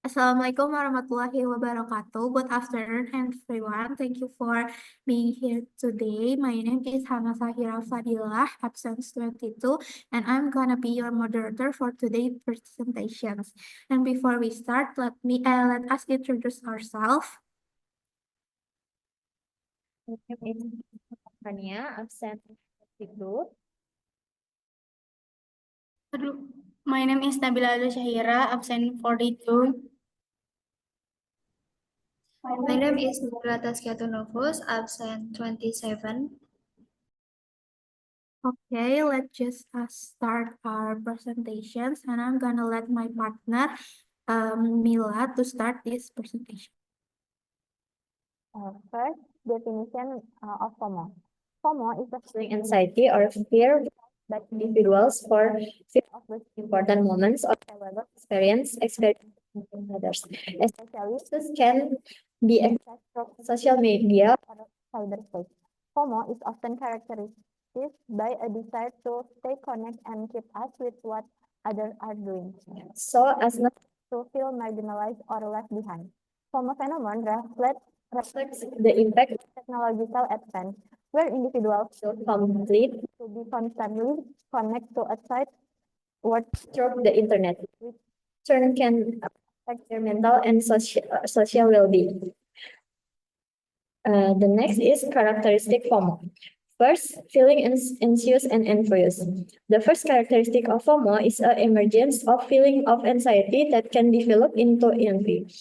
Assalamualaikum warahmatullahi wabarakatuh. Good afternoon, everyone. Thank you for being here today. My name is Hana Sahira Fadilah, absence 22, and I'm gonna be your moderator for today's presentations. And before we start, let us introduce ourselves. My name is Fania, absent 52. My name is Nabila Shahira, absent 42. My name is Nurula Taskiatunofus, absent 27. Okay, let's just start our presentations, and I'm gonna let my partner, Mila, to start this presentation. First, definition of FOMO. FOMO is a feeling anxiety or fear that individuals for fear of missing important moments or valuable experience with others. Especially this can be accessed from social media or cyberspace. FOMO is often characterized by a desire to stay connected and keep up with what others are doing, so as not to feel marginalized or left behind. FOMO phenomenon reflects the impact of technological advance, where individuals feel complete to be constantly connected to outside world through the internet, which turn can affect their mental and social well-being. The next is characteristic FOMO. First, feeling anxious and envious. The first characteristic of FOMO is an emergence of feeling of anxiety that can develop into envy.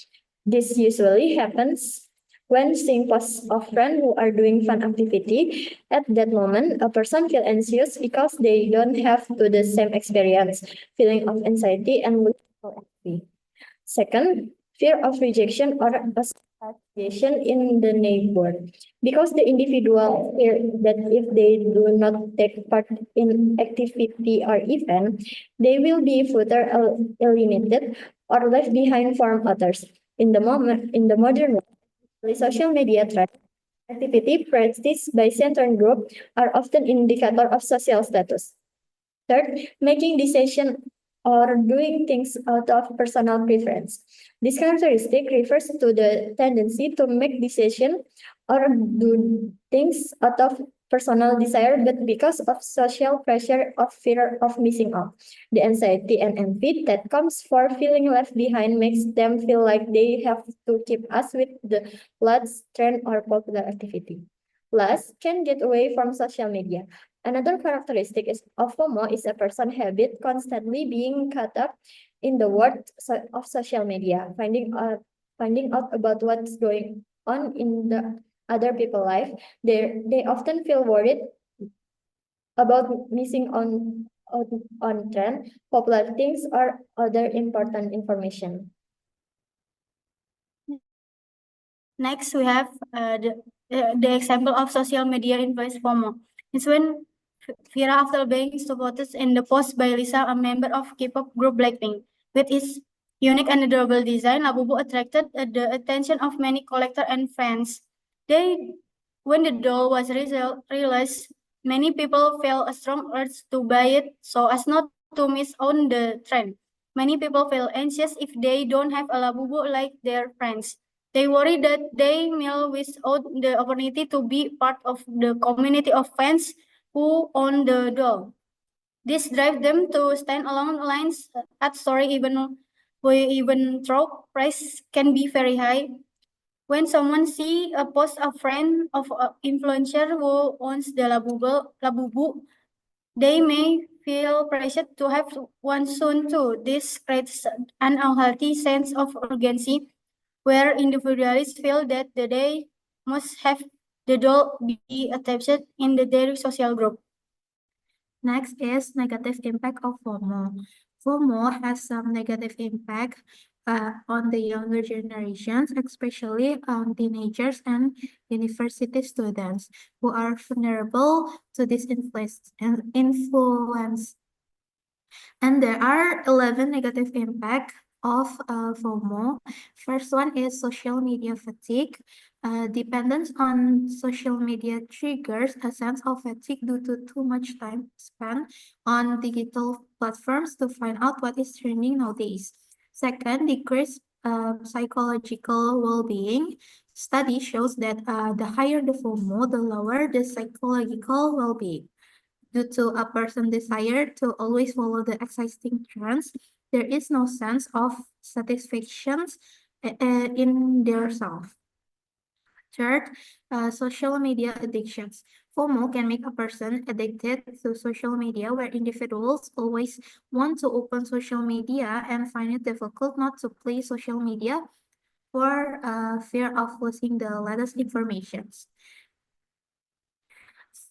This usually happens when seeing posts of friends who are doing fun activity. At that moment, a person feels anxious because they don't have to the same experience, feeling of anxiety and looking for envy. Second, fear of rejection or association in the neighborhood. Because the individual fear that if they do not take part in activity or event, they will be further eliminated or left behind from others. In the modern world, social media trend activity practiced by certain group are often indicator of social status. Third, making decision or doing things out of personal preference. This characteristic refers to the tendency to make decision or do things out of personal desire, but because of social pressure of fear of missing out. The anxiety and envy that comes for feeling left behind makes them feel like they have to keep us with the latest trend or popular activity. Last, can get away from social media. Another characteristic of FOMO is a person habit constantly being caught up in the world of social media, finding out about what's going on in the other people's life. They often feel worried about missing on trend, popular things, or other important information. Next, we have the example of social media influence FOMO. It's when Vira after being supported in the post by Lisa, a member of K-pop group Blackpink. With its unique and adorable design, Labubu attracted the attention of many collectors and fans. When the doll was released, many people felt a strong urge to buy it so as not to miss on the trend. Many people feel anxious if they don't have a Labubu like their friends. They worry that they may miss out the opportunity to be part of the community of fans who own the doll. This drives them to stand along lines at store even though price can be very high. When someone see a post a friend of an influencer who owns the Labubu, they may feel pressured to have one soon too. This creates an unhealthy sense of urgency where individuals feel that they must have the doll be attached in their social group. Next is negative impact of FOMO. FOMO has some negative impact on the younger generations, especially on teenagers and university students who are vulnerable to this influence. And there are 11 negative impact of FOMO. First one is social media fatigue. Dependence on social media triggers a sense of fatigue due to too much time spent on digital platforms to find out what is trending nowadays. Second, decreased psychological well-being. Study shows that the higher the FOMO, the lower the psychological well-being. Due to a person's desire to always follow the existing trends, there is no sense of satisfaction in their self. Third, social media addictions. FOMO can make a person addicted to social media, where individuals always want to open social media and find it difficult not to play social media for fear of losing the latest informations.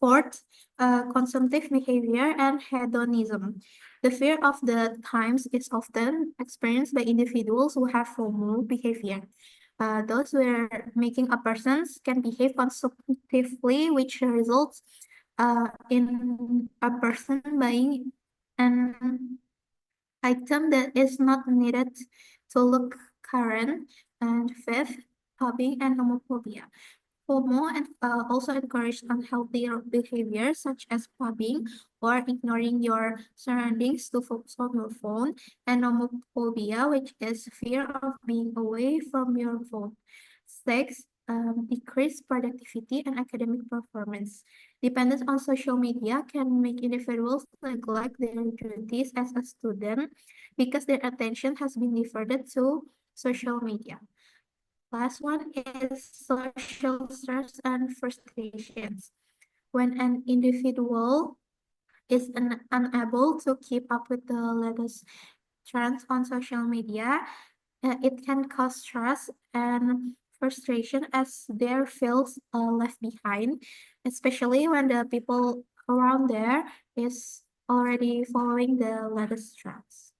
Fourth, consumptive behavior and hedonism. The fear of the times is often experienced by individuals who have FOMO behavior. Those where making a person can behave consumptively, which results in a person buying an item that is not needed to look current. And fifth, hobbying and homophobia. FOMO and also encourage unhealthy behaviors such as pubbing or ignoring your surroundings to focus on your phone, and homophobia, which is fear of being away from your phone. Six, decreased productivity and academic performance. Dependence on social media can make individuals neglect their duties as a student because their attention has been diverted to social media. Last one is social stress and frustrations. When an individual is unable to keep up with the latest trends on social media, it can cause stress and frustration as they feels left behind, especially when the people around there is already following the latest trends.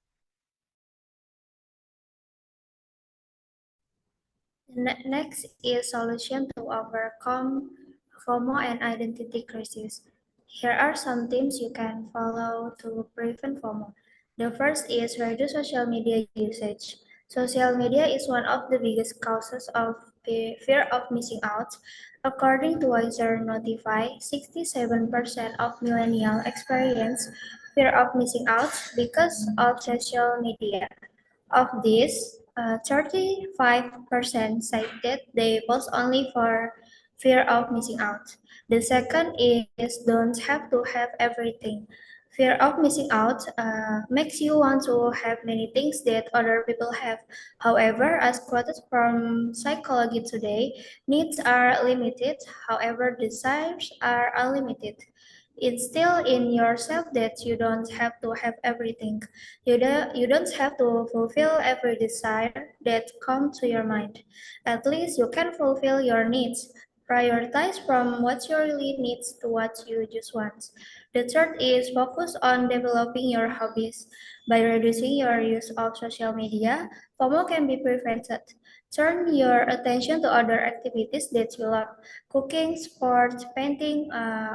Next is solution to overcome FOMO and identity crisis. Here are some tips you can follow to prevent FOMO. The first is reduce social media usage. Social media is one of the biggest causes of fear of missing out. According to Wiser Notify, 67% of millennials experience fear of missing out because of social media. Of this, 35% cited they post only for fear of missing out. The second is don't have to have everything. Fear of missing out makes you want to have many things that other people have. However, as quoted from Psychology Today, needs are limited, however, desires are unlimited. Instill in yourself that you don't have to have everything. You don't have to fulfill every desire that comes to your mind. At least you can fulfill your needs. Prioritize from what you really need to what you just want. The third is focus on developing your hobbies. By reducing your use of social media, FOMO can be prevented. Turn your attention to other activities that you love. Cooking, sports, painting,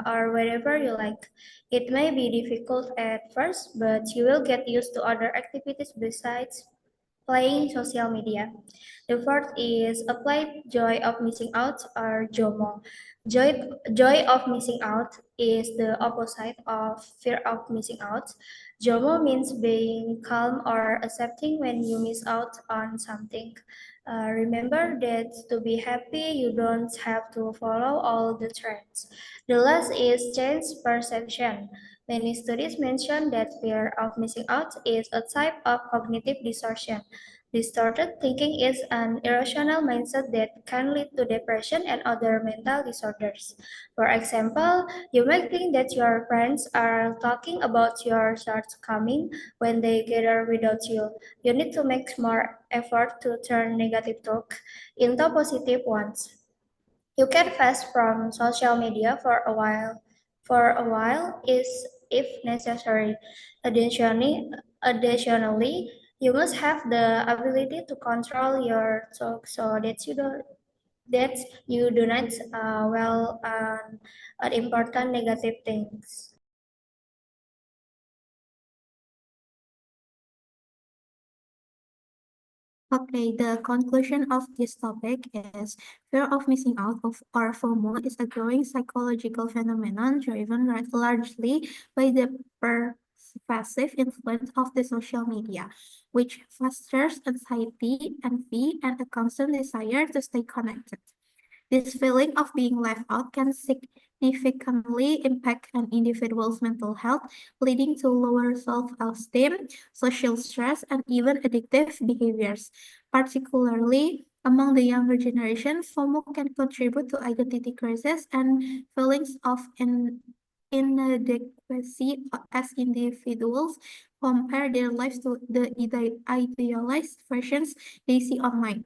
or whatever you like. It may be difficult at first, but you will get used to other activities besides playing social media. The fourth is apply joy of missing out or JOMO. Joy of missing out is the opposite of fear of missing out. JOMO means being calm or accepting when you miss out on something. Remember that to be happy, you don't have to follow all the trends. The last is change perception. Many studies mention that fear of missing out is a type of cognitive distortion. Distorted thinking is an irrational mindset that can lead to depression and other mental disorders. For example, you might think that your friends are talking about your shortcomings when they gather without you. You need to make more effort to turn negative talk into positive ones. You can fast from social media for a while. Is if necessary. Additionally, you must have the ability to control your talk so that you do not well on important negative things. Okay, the conclusion of this topic is fear of missing out of or FOMO is a growing psychological phenomenon driven largely by the pervasive influence of the social media, which fosters anxiety, envy, and a constant desire to stay connected. This feeling of being left out can significantly impact an individual's mental health, leading to lower self-esteem, social stress, and even addictive behaviors. Particularly among the younger generation, FOMO can contribute to identity crisis and feelings of inadequacy as individuals compare their lives to the idealized versions they see online.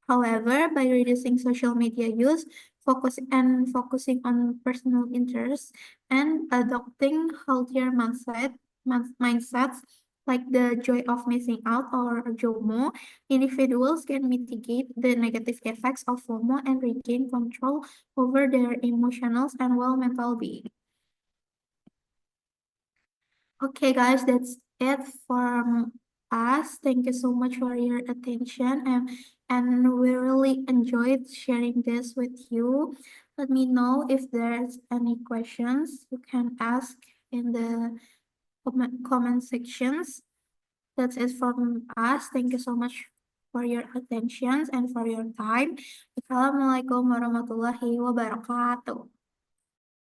However, by reducing social media use, focusing on personal interests and adopting healthier mindsets like the joy of missing out or JOMO, individuals can mitigate the negative effects of FOMO and regain control over their emotional and mental being. Okay, guys, that's it from us. Thank you so much for your attention, and we really enjoyed sharing this with you. Let me know if there's any questions you can ask in the comment sections. That's it from us. Thank you so much for your attention and for your time. Assalamualaikum warahmatullahi wabarakatuh.